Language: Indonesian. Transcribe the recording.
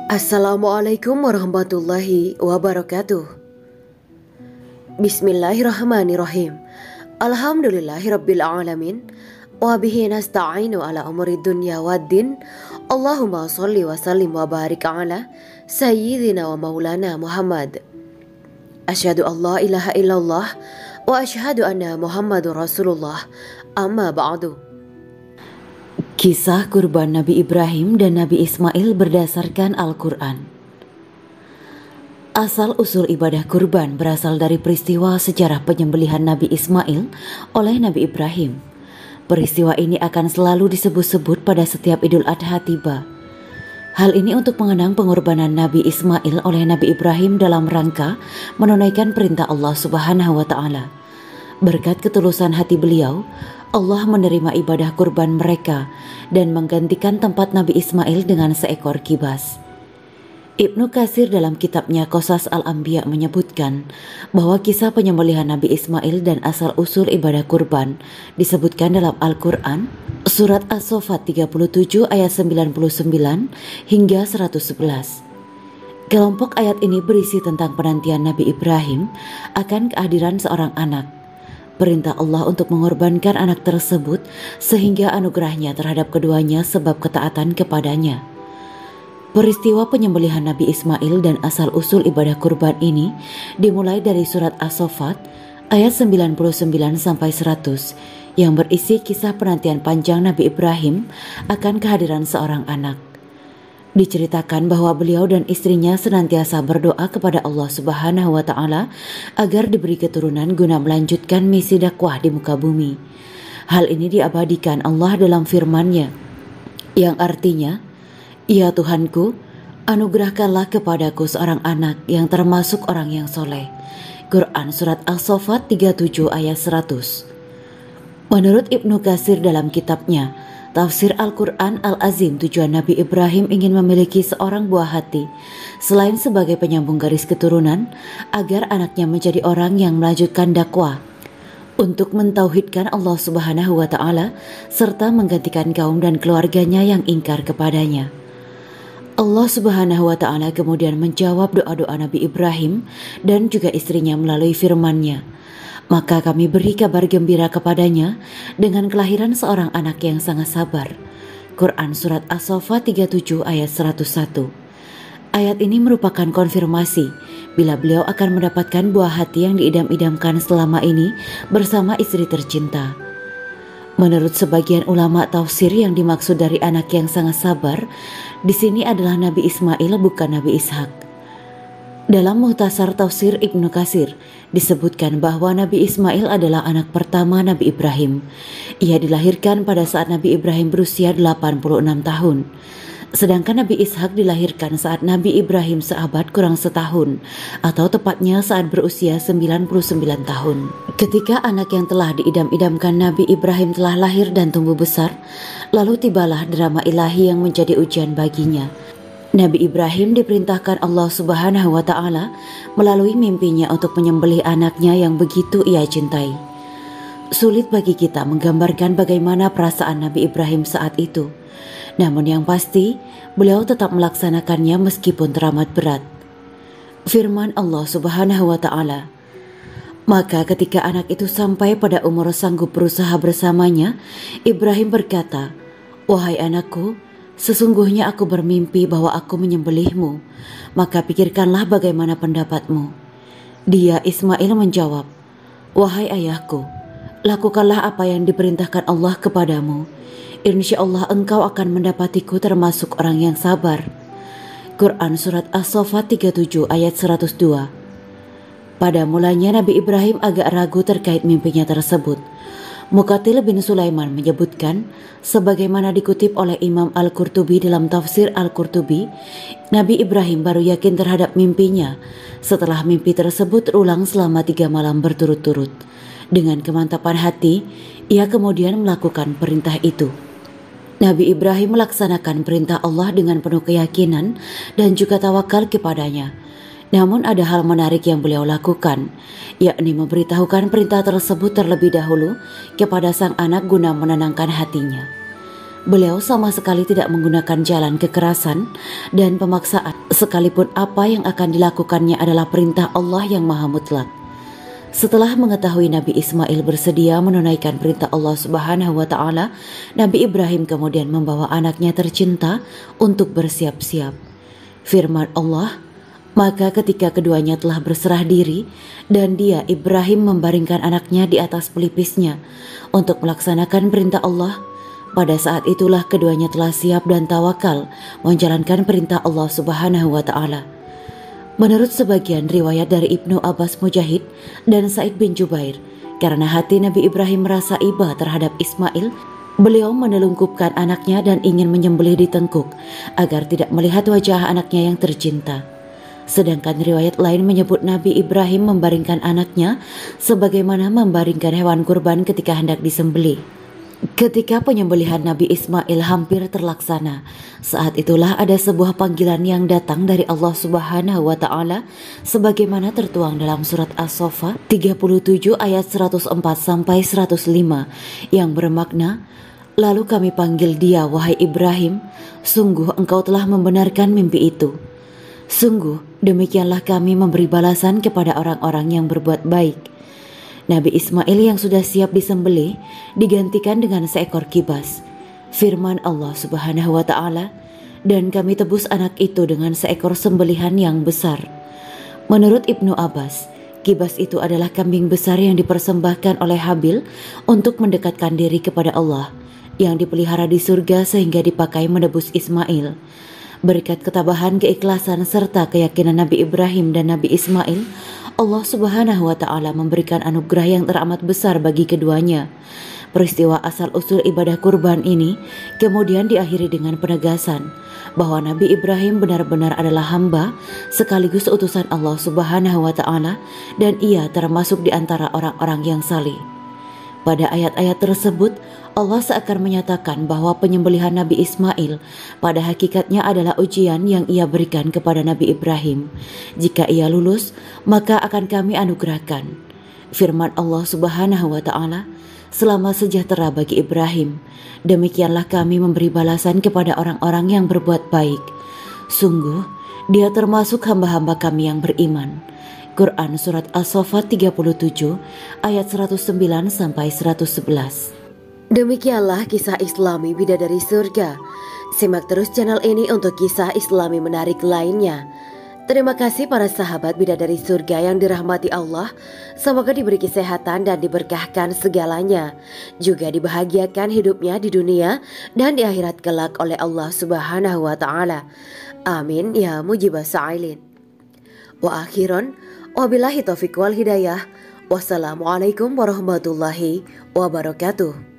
Assalamualaikum warahmatullahi wabarakatuh. Bismillahirrahmanirrahim. Alhamdulillahirabbil alamin. Wa bihi nasta'inu ala umuri dunya waddin. Allahumma shalli wa sallim wa barik ala sayyidina wa maulana Muhammad. Asyhadu an la ilaha illallah wa asyhadu anna Muhammadur Rasulullah. Amma ba'du. Kisah kurban Nabi Ibrahim dan Nabi Ismail berdasarkan Al-Quran. Asal-usul ibadah kurban berasal dari peristiwa sejarah penyembelihan Nabi Ismail oleh Nabi Ibrahim. Peristiwa ini akan selalu disebut-sebut pada setiap Idul Adha tiba. Hal ini untuk mengenang pengorbanan Nabi Ismail oleh Nabi Ibrahim dalam rangka menunaikan perintah Allah Subhanahu wa Ta'ala. Berkat ketulusan hati beliau, Allah menerima ibadah kurban mereka dan menggantikan tempat Nabi Ismail dengan seekor kibas. Ibnu Katsir dalam kitabnya Qasas Al-Anbiya menyebutkan bahwa kisah penyembelihan Nabi Ismail dan asal-usul ibadah kurban disebutkan dalam Al-Quran, surat As-Saffat 37 ayat 99 hingga 111. Kelompok ayat ini berisi tentang penantian Nabi Ibrahim akan kehadiran seorang anak. Perintah Allah untuk mengorbankan anak tersebut sehingga anugerahnya terhadap keduanya sebab ketaatan kepadanya. Peristiwa penyembelihan Nabi Ismail dan asal-usul ibadah kurban ini dimulai dari surat As-Saffat ayat 99 sampai 100 yang berisi kisah penantian panjang Nabi Ibrahim akan kehadiran seorang anak. Diceritakan bahwa beliau dan istrinya senantiasa berdoa kepada Allah Subhanahu wa Ta'ala agar diberi keturunan guna melanjutkan misi dakwah di muka bumi. Hal ini diabadikan Allah dalam firman-Nya yang artinya, "Ya Tuhanku, anugerahkanlah kepadaku seorang anak yang termasuk orang yang soleh." Quran surat As-Saffat 37 ayat 100. Menurut Ibnu Katsir dalam kitabnya Tafsir Al-Quran Al-Azim, tujuan Nabi Ibrahim ingin memiliki seorang buah hati selain sebagai penyambung garis keturunan agar anaknya menjadi orang yang melanjutkan dakwah untuk mentauhidkan Allah Subhanahu wa Ta'ala serta menggantikan kaum dan keluarganya yang ingkar kepadanya. Allah Subhanahu wa Ta'ala kemudian menjawab doa-doa Nabi Ibrahim dan juga istrinya melalui firman-Nya. Maka kami beri kabar gembira kepadanya dengan kelahiran seorang anak yang sangat sabar. Quran surat As-Saffat 37 ayat 101. Ayat ini merupakan konfirmasi bila beliau akan mendapatkan buah hati yang diidam-idamkan selama ini bersama istri tercinta. Menurut sebagian ulama tafsir yang dimaksud dari anak yang sangat sabar di sini adalah Nabi Ismail, bukan Nabi Ishak. Dalam Muhtasar Tafsir Ibnu Katsir disebutkan bahwa Nabi Ismail adalah anak pertama Nabi Ibrahim. Ia dilahirkan pada saat Nabi Ibrahim berusia 86 tahun. Sedangkan Nabi Ishak dilahirkan saat Nabi Ibrahim seabad kurang setahun, atau tepatnya saat berusia 99 tahun. Ketika anak yang telah diidam-idamkan Nabi Ibrahim telah lahir dan tumbuh besar, lalu tibalah drama ilahi yang menjadi ujian baginya. Nabi Ibrahim diperintahkan Allah Subhanahu wa Ta'ala melalui mimpinya untuk menyembelih anaknya yang begitu ia cintai. Sulit bagi kita menggambarkan bagaimana perasaan Nabi Ibrahim saat itu. Namun yang pasti, beliau tetap melaksanakannya meskipun teramat berat. Firman Allah Subhanahu wa Ta'ala, "Maka ketika anak itu sampai pada umur sanggup berusaha bersamanya, Ibrahim berkata, 'Wahai anakku, sesungguhnya aku bermimpi bahwa aku menyembelihmu, maka pikirkanlah bagaimana pendapatmu.' Dia Ismail menjawab, 'Wahai ayahku, lakukanlah apa yang diperintahkan Allah kepadamu. Insya Allah engkau akan mendapatiku termasuk orang yang sabar.' Quran surat As-Saffat 37 ayat 102. Pada mulanya Nabi Ibrahim agak ragu terkait mimpinya tersebut. Muqatil bin Sulaiman menyebutkan, sebagaimana dikutip oleh Imam Al-Qurtubi dalam tafsir Al-Qurtubi, Nabi Ibrahim baru yakin terhadap mimpinya setelah mimpi tersebut terulang selama 3 malam berturut-turut. Dengan kemantapan hati, ia kemudian melakukan perintah itu. Nabi Ibrahim melaksanakan perintah Allah dengan penuh keyakinan dan juga tawakal kepadanya. Namun ada hal menarik yang beliau lakukan, yakni memberitahukan perintah tersebut terlebih dahulu kepada sang anak guna menenangkan hatinya. Beliau sama sekali tidak menggunakan jalan kekerasan dan pemaksaan. sekalipun apa yang akan dilakukannya adalah perintah Allah yang maha mutlak. Setelah mengetahui Nabi Ismail bersedia menunaikan perintah Allah Subhanahu wa Ta'ala, Nabi Ibrahim kemudian membawa anaknya tercinta untuk bersiap-siap. Firman Allah, maka ketika keduanya telah berserah diri dan dia Ibrahim membaringkan anaknya di atas pelipisnya untuk melaksanakan perintah Allah, pada saat itulah keduanya telah siap dan tawakal menjalankan perintah Allah Subhanahu wa Ta'ala. Menurut sebagian riwayat dari Ibnu Abbas Mujahid dan Sa'id bin Jubair, karena hati Nabi Ibrahim merasa iba terhadap Ismail, beliau menelungkupkan anaknya dan ingin menyembelih di tengkuk agar tidak melihat wajah anaknya yang tercinta. Sedangkan riwayat lain menyebut Nabi Ibrahim membaringkan anaknya sebagaimana membaringkan hewan kurban ketika hendak disembelih. Ketika penyembelihan Nabi Ismail hampir terlaksana, saat itulah ada sebuah panggilan yang datang dari Allah Subhanahu wa Ta'ala sebagaimana tertuang dalam surat As-Saffat 37 ayat 104 sampai 105 yang bermakna, lalu kami panggil dia, wahai Ibrahim, sungguh engkau telah membenarkan mimpi itu. Sungguh demikianlah kami memberi balasan kepada orang-orang yang berbuat baik. Nabi Ismail yang sudah siap disembelih digantikan dengan seekor kibas. Firman Allah Subhanahu wa Ta'ala, dan kami tebus anak itu dengan seekor sembelihan yang besar. Menurut Ibnu Abbas, kibas itu adalah kambing besar yang dipersembahkan oleh Habil untuk mendekatkan diri kepada Allah, yang dipelihara di surga sehingga dipakai menebus Ismail. Berkat ketabahan, keikhlasan, serta keyakinan Nabi Ibrahim dan Nabi Ismail, Allah Subhanahu wa Ta'ala memberikan anugerah yang teramat besar bagi keduanya. Peristiwa asal-usul ibadah kurban ini kemudian diakhiri dengan penegasan bahwa Nabi Ibrahim benar-benar adalah hamba sekaligus utusan Allah Subhanahu wa Ta'ala dan ia termasuk di antara orang-orang yang saleh. Pada ayat-ayat tersebut, Allah seakan menyatakan bahwa penyembelihan Nabi Ismail pada hakikatnya adalah ujian yang ia berikan kepada Nabi Ibrahim. Jika ia lulus, maka akan kami anugerahkan. Firman Allah Subhanahu wa Ta'ala, selama sejahtera bagi Ibrahim, demikianlah kami memberi balasan kepada orang-orang yang berbuat baik. Sungguh, dia termasuk hamba-hamba kami yang beriman. Quran Surat As-Saffat 37 ayat 109 sampai 111. Demikianlah kisah Islami Bidadari Surga. Simak terus channel ini untuk kisah Islami menarik lainnya. Terima kasih para sahabat Bidadari Surga yang dirahmati Allah. Semoga diberi kesehatan dan diberkahkan segalanya. Juga dibahagiakan hidupnya di dunia dan di akhirat kelak oleh Allah Subhanahu wa Ta'ala. Amin ya mujibah sa'ilin. Wa akhiran, wabillahi taufiq wal hidayah. Wassalamualaikum warahmatullahi wabarakatuh.